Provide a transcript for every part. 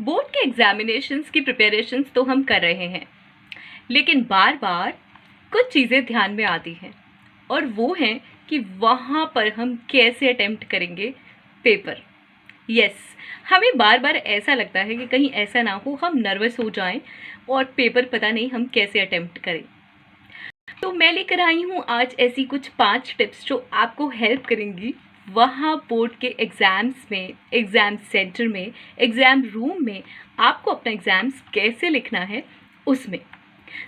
Board के examinations की preparations तो हम कर रहे हैं, लेकिन बार बार कुछ चीज़ें ध्यान में आती हैं और वो हैं कि वहाँ पर हम कैसे अटेम्प्ट करेंगे पेपर। यस, हमें बार बार ऐसा लगता है कि कहीं ऐसा ना हो हम नर्वस हो जाएं और पेपर पता नहीं हम कैसे अटेम्प्ट करें। तो मैं लेकर आई हूँ आज ऐसी कुछ 5 टिप्स जो आपको हेल्प करेंगी वहाँ बोर्ड के एग्ज़ाम्स में, एग्ज़ाम सेंटर में, एग्ज़ाम रूम में आपको अपना एग्ज़ाम्स कैसे लिखना है उसमें।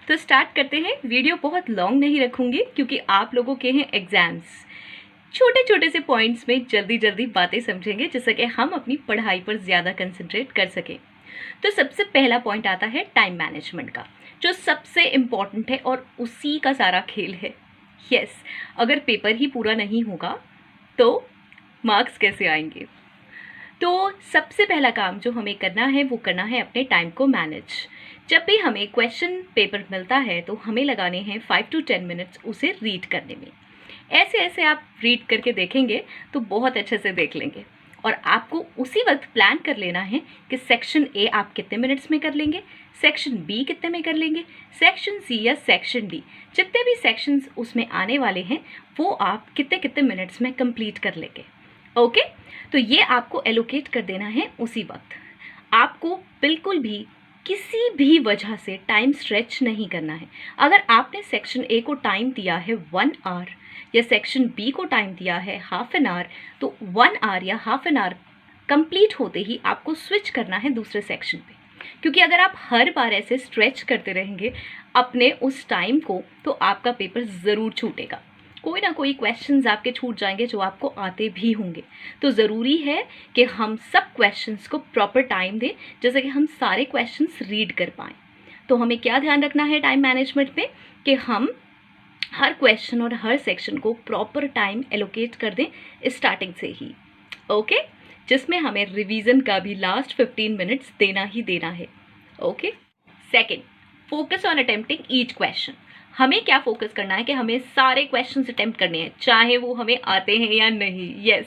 तो स्टार्ट करते हैं। वीडियो बहुत लॉन्ग नहीं रखूँगी क्योंकि आप लोगों के हैं एग्ज़ाम्स। छोटे छोटे से पॉइंट्स में जल्दी जल्दी बातें समझेंगे जिससे कि हम अपनी पढ़ाई पर ज़्यादा कंसंट्रेट कर सकें। तो सबसे पहला पॉइंट आता है टाइम मैनेजमेंट का, जो सबसे इम्पॉर्टेंट है और उसी का सारा खेल है। यस, अगर पेपर ही पूरा नहीं होगा तो मार्क्स कैसे आएंगे। तो सबसे पहला काम जो हमें करना है वो करना है अपने टाइम को मैनेज। जब भी हमें क्वेश्चन पेपर मिलता है तो हमें लगाने हैं 5 to 10 मिनट्स उसे रीड करने में। ऐसे ऐसे आप रीड करके देखेंगे तो बहुत अच्छे से देख लेंगे और आपको उसी वक्त प्लान कर लेना है कि सेक्शन ए आप कितने मिनट्स में कर लेंगे, सेक्शन बी कितने में कर लेंगे, सेक्शन सी या सेक्शन डी, जितने भी सेक्शंस उसमें आने वाले हैं वो आप कितने कितने मिनट्स में कंप्लीट कर लेंगे। ओके, तो ये आपको एलोकेट कर देना है उसी वक्त। आपको बिल्कुल भी किसी भी वजह से टाइम स्ट्रेच नहीं करना है। अगर आपने सेक्शन ए को टाइम दिया है 1 आवर या सेक्शन बी को टाइम दिया है हाफ एन आवर, तो 1 आवर या हाफ एन आवर कंप्लीट होते ही आपको स्विच करना है दूसरे सेक्शन पे। क्योंकि अगर आप हर बार ऐसे स्ट्रेच करते रहेंगे अपने उस टाइम को तो आपका पेपर ज़रूर छूटेगा। कोई ना कोई क्वेश्चंस आपके छूट जाएंगे जो आपको आते भी होंगे। तो ज़रूरी है कि हम सब क्वेश्चंस को प्रॉपर टाइम दें जैसे कि हम सारे क्वेश्चंस रीड कर पाएँ। तो हमें क्या ध्यान रखना है टाइम मैनेजमेंट में कि हम हर क्वेश्चन और हर सेक्शन को प्रॉपर टाइम एलोकेट कर दें स्टार्टिंग से ही। ओके, जिसमें हमें रिवीजन का भी लास्ट 15 मिनट्स देना ही देना है। Okay, second, focus on attempting each question. हमें क्या फोकस करना है कि हमें सारे क्वेश्चंस अटेम्प्ट करने हैं चाहे वो हमें आते हैं या नहीं। यस,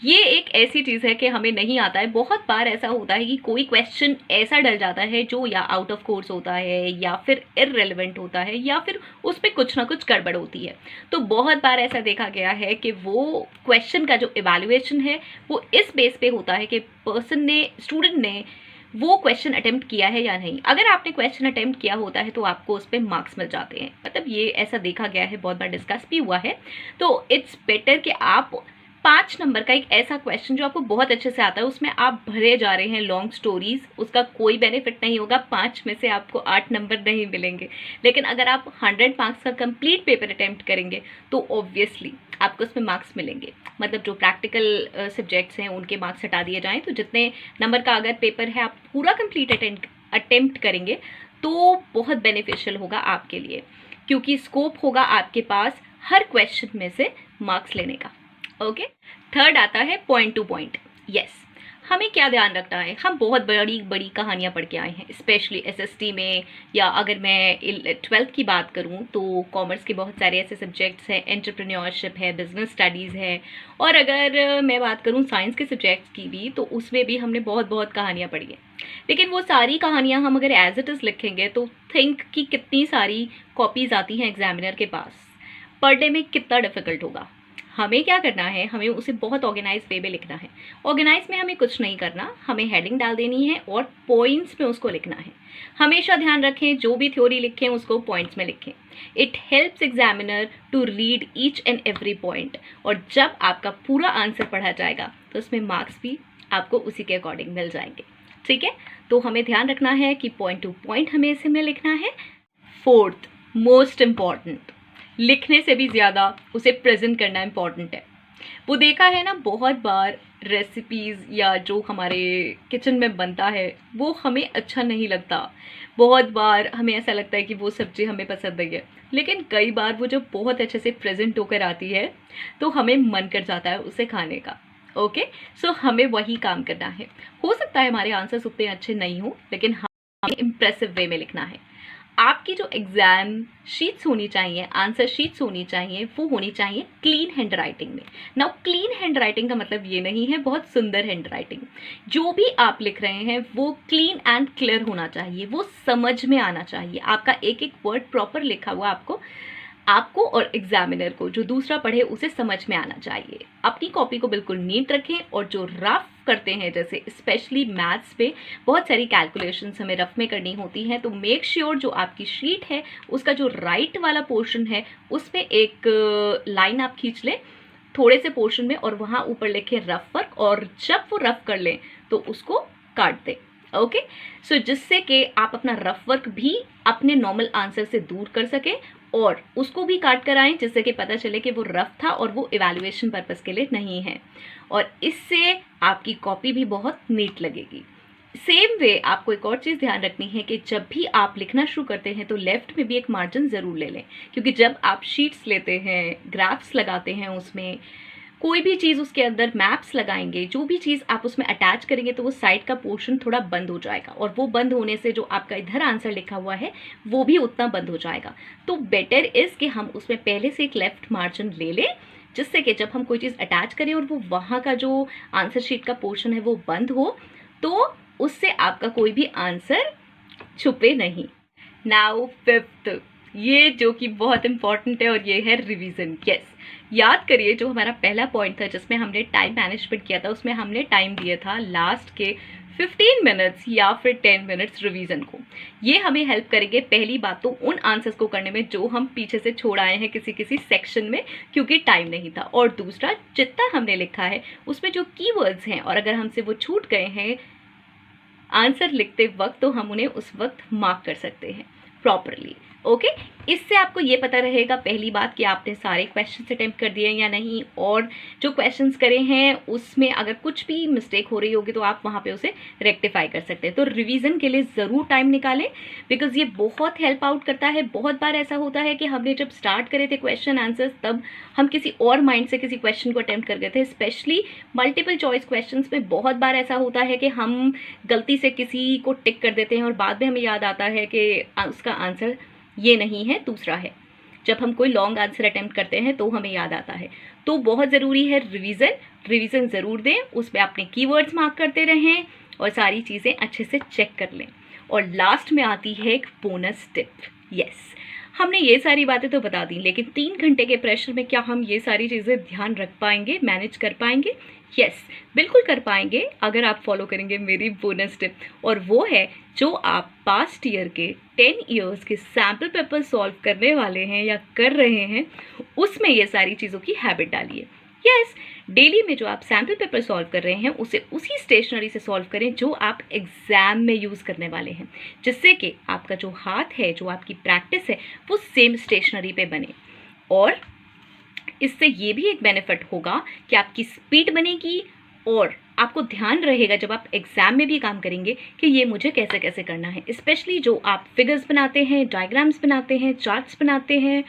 ये एक ऐसी चीज़ है कि हमें नहीं आता है। बहुत बार ऐसा होता है कि कोई क्वेश्चन ऐसा डल जाता है जो या आउट ऑफ कोर्स होता है या फिर इररेलेवेंट होता है या फिर उस पर कुछ ना कुछ गड़बड़ होती है। तो बहुत बार ऐसा देखा गया है कि वो क्वेश्चन का जो इवैल्यूएशन है वो इस बेस पे होता है कि पर्सन ने, स्टूडेंट ने वो क्वेश्चन अटेम्प्ट किया है या नहीं। अगर आपने क्वेश्चन अटेम्प्ट किया होता है तो आपको उस पर मार्क्स मिल जाते हैं। मतलब ये ऐसा देखा गया है, बहुत बार डिस्कस भी हुआ है। तो इट्स बेटर कि आप 5 नंबर का एक ऐसा क्वेश्चन जो आपको बहुत अच्छे से आता है उसमें आप भरे जा रहे हैं लॉन्ग स्टोरीज, उसका कोई बेनिफिट नहीं होगा। 5 में से आपको 8 नंबर नहीं मिलेंगे। लेकिन अगर आप 100 मार्क्स का कंप्लीट पेपर अटेम्प्ट करेंगे तो ऑब्वियसली आपको उसमें मार्क्स मिलेंगे। मतलब जो प्रैक्टिकल सब्जेक्ट्स हैं उनके मार्क्स हटा दिए जाएँ तो जितने नंबर का अगर पेपर है आप पूरा कंप्लीट अटेम्प्ट करेंगे तो बहुत बेनिफिशियल होगा आपके लिए, क्योंकि स्कोप होगा आपके पास हर क्वेश्चन में से मार्क्स लेने का। ओके, थर्ड आता है पॉइंट टू पॉइंट। यस, हमें क्या ध्यान रखना है। हम बहुत बड़ी बड़ी कहानियाँ पढ़ के आए हैं, स्पेशली एसएसटी में, या अगर मैं 12th की बात करूँ तो कॉमर्स के बहुत सारे ऐसे सब्जेक्ट्स हैं, एंटरप्रेन्योरशिप है, बिजनेस स्टडीज़ है, और अगर मैं बात करूँ साइंस के सब्जेक्ट्स की भी तो उसमें भी हमने बहुत बहुत कहानियाँ पढ़ी है। लेकिन वो सारी कहानियाँ हम अगर एज इट इज़ लिखेंगे तो थिंक कि कितनी सारी कॉपीज़ आती हैं एग्जामिनर के पास, पढ़ने में कितना डिफ़िकल्ट होगा। हमें क्या करना है, हमें उसे बहुत ऑर्गेनाइज वे में लिखना है। ऑर्गेनाइज में हमें कुछ नहीं करना, हमें हेडिंग डाल देनी है और पॉइंट्स में उसको लिखना है। हमेशा ध्यान रखें जो भी थ्योरी लिखें उसको पॉइंट्स में लिखें। It helps examiner to read each and every point, और जब आपका पूरा आंसर पढ़ा जाएगा तो उसमें मार्क्स भी आपको उसी के अकॉर्डिंग मिल जाएंगे। ठीक है, तो हमें ध्यान रखना है कि पॉइंट टू पॉइंट हमें इसमें लिखना है। फोर्थ मोस्ट इम्पॉर्टेंट, लिखने से भी ज़्यादा उसे प्रेजेंट करना इम्पॉर्टेंट है। वो देखा है ना, बहुत बार रेसिपीज़ या जो हमारे किचन में बनता है वो हमें अच्छा नहीं लगता। बहुत बार हमें ऐसा लगता है कि वो सब्ज़ी हमें पसंद नहीं है, लेकिन कई बार वो जब बहुत अच्छे से प्रेजेंट होकर आती है तो हमें मन कर जाता है उसे खाने का। ओके, सो हमें वही काम करना है। हो सकता है हमारे आंसर्स उतने अच्छे नहीं हो, लेकिन हमें इम्प्रेसिव वे में लिखना है। आपकी जो एग्जाम शीट्स होनी चाहिए, आंसर शीट्स होनी चाहिए, वो होनी चाहिए क्लीन हैंड राइटिंग में। नाउ क्लीन हैंड राइटिंग का मतलब ये नहीं है बहुत सुंदर हैंड राइटिंग। जो भी आप लिख रहे हैं वो क्लीन एंड क्लियर होना चाहिए, वो समझ में आना चाहिए। आपका एक एक वर्ड प्रॉपर लिखा हुआ आपको और एग्जामिनर को, जो दूसरा पढ़े, उसे समझ में आना चाहिए। अपनी कॉपी को बिल्कुल नीट रखें, और जो रफ करते हैं, जैसे स्पेशली मैथ्स पे बहुत सारी कैलकुलेशंस हमें रफ में करनी होती हैं, तो मेक श्योर जो आपकी शीट है उसका जो राइट वाला पोर्शन है उसमें एक लाइन आप खींच लें थोड़े से पोर्शन में, और वहाँ ऊपर लिखें रफ वर्क, और जब वो रफ कर लें तो उसको काट दें। ओके, सो जिससे कि आप अपना रफ वर्क भी अपने नॉर्मल आंसर से दूर कर सके, और उसको भी काट कर आएँ, जिससे कि पता चले कि वो रफ था और वो इवैल्यूएशन पर्पस के लिए नहीं है, और इससे आपकी कॉपी भी बहुत नीट लगेगी। सेम वे आपको एक और चीज़ ध्यान रखनी है कि जब भी आप लिखना शुरू करते हैं तो लेफ्ट में भी एक मार्जिन ज़रूर ले लें, क्योंकि जब आप शीट्स लेते हैं, ग्राफ्स लगाते हैं, उसमें कोई भी चीज़ उसके अंदर मैप्स लगाएंगे, जो भी चीज़ आप उसमें अटैच करेंगे, तो वो साइड का पोर्शन थोड़ा बंद हो जाएगा, और वो बंद होने से जो आपका इधर आंसर लिखा हुआ है वो भी उतना बंद हो जाएगा। तो बेटर इज़ कि हम उसमें पहले से एक लेफ्ट मार्जिन ले लें, जिससे कि जब हम कोई चीज़ अटैच करें और वो वहाँ का जो आंसर शीट का पोर्शन है वो बंद हो, तो उससे आपका कोई भी आंसर छुपे नहीं। नाउ फिफ्थ, ये जो कि बहुत इंपॉर्टेंट है, और ये है रिवीजन। यस, याद करिए जो हमारा पहला पॉइंट था जिसमें हमने टाइम मैनेजमेंट किया था, उसमें हमने टाइम दिया था लास्ट के 15 मिनट्स या फिर 10 मिनट्स रिवीजन को। ये हमें हेल्प करेंगे पहली बात तो उन आंसर्स को करने में जो हम पीछे से छोड़ आए हैं किसी किसी सेक्शन में, क्योंकि टाइम नहीं था, और दूसरा जितना हमने लिखा है उसमें जो कीवर्ड्स हैं, और अगर हमसे वो छूट गए हैं आंसर लिखते वक्त, तो हम उन्हें उस वक्त मार्क कर सकते हैं प्रॉपरली। ओके, इससे आपको ये पता रहेगा पहली बात कि आपने सारे क्वेश्चंस अटेम्प्ट कर दिए या नहीं, और जो क्वेश्चंस करे हैं उसमें अगर कुछ भी मिस्टेक हो रही होगी तो आप वहाँ पे उसे रेक्टिफाई कर सकते हैं। तो रिवीजन के लिए ज़रूर टाइम निकालें, बिकॉज ये बहुत हेल्प आउट करता है। बहुत बार ऐसा होता है कि हमने जब स्टार्ट करे थे क्वेश्चन आंसर्स, तब हम किसी और माइंड से किसी क्वेश्चन को अटेम्प्ट कर गए थे। स्पेशली मल्टीपल चॉइस क्वेश्चन में बहुत बार ऐसा होता है कि हम गलती से किसी को टिक कर देते हैं, और बाद में हमें याद आता है कि उसका आंसर ये नहीं है, दूसरा है। जब हम कोई लॉन्ग आंसर अटेम्प्ट करते हैं तो हमें याद आता है। तो बहुत ज़रूरी है रिवीजन ज़रूर दें, उसमें अपने कीवर्ड्स मार्क करते रहें, और सारी चीज़ें अच्छे से चेक कर लें। और लास्ट में आती है एक बोनस टिप। यस, हमने ये सारी बातें तो बता दी, लेकिन 3 घंटे के प्रेशर में क्या हम ये सारी चीज़ें ध्यान रख पाएंगे, मैनेज कर पाएंगे? यस, बिल्कुल कर पाएंगे अगर आप फॉलो करेंगे मेरी बोनस टिप, और वो है जो आप पास्ट ईयर के 10 ईयर्स के सैम्पल पेपर सॉल्व करने वाले हैं या कर रहे हैं, उसमें ये सारी चीज़ों की हैबिट डालिए। यस, डेली में जो आप सैम्पल पेपर सॉल्व कर रहे हैं उसे उसी स्टेशनरी से सॉल्व करें जो आप एग्जाम में यूज़ करने वाले हैं, जिससे कि आपका जो हाथ है, जो आपकी प्रैक्टिस है, वो सेम स्टेशनरी पे बने। और इससे ये भी एक बेनिफिट होगा कि आपकी स्पीड बनेगी, और आपको ध्यान रहेगा जब आप एग्जाम में भी काम करेंगे कि ये मुझे कैसे कैसे करना है। स्पेशली जो आप फिगर्स बनाते हैं, डायग्राम्स बनाते हैं, चार्ट्स बनाते हैं,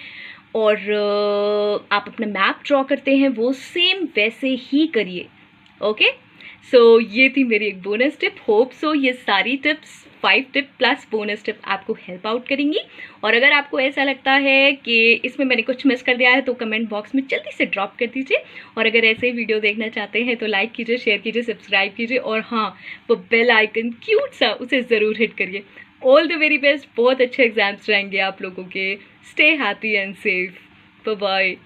और आप अपना मैप ड्रॉ करते हैं, वो सेम वैसे ही करिए। ओके, सो ये थी मेरी एक बोनस टिप। होप सो ये सारी tips 5 tip plus bonus tip आपको हेल्प आउट करेंगी। और अगर आपको ऐसा लगता है कि इसमें मैंने कुछ मिस कर दिया है तो कमेंट बॉक्स में जल्दी से ड्रॉप कर दीजिए। और अगर ऐसे ही वीडियो देखना चाहते हैं तो लाइक कीजिए, शेयर कीजिए, सब्सक्राइब कीजिए, और हाँ, वो बेल आइकन क्यूट सा उसे ज़रूर हिट करिए। ऑल द वेरी बेस्ट, बहुत अच्छे एग्जाम्स रहेंगे आप लोगों के। Stay happy and safe, bye bye.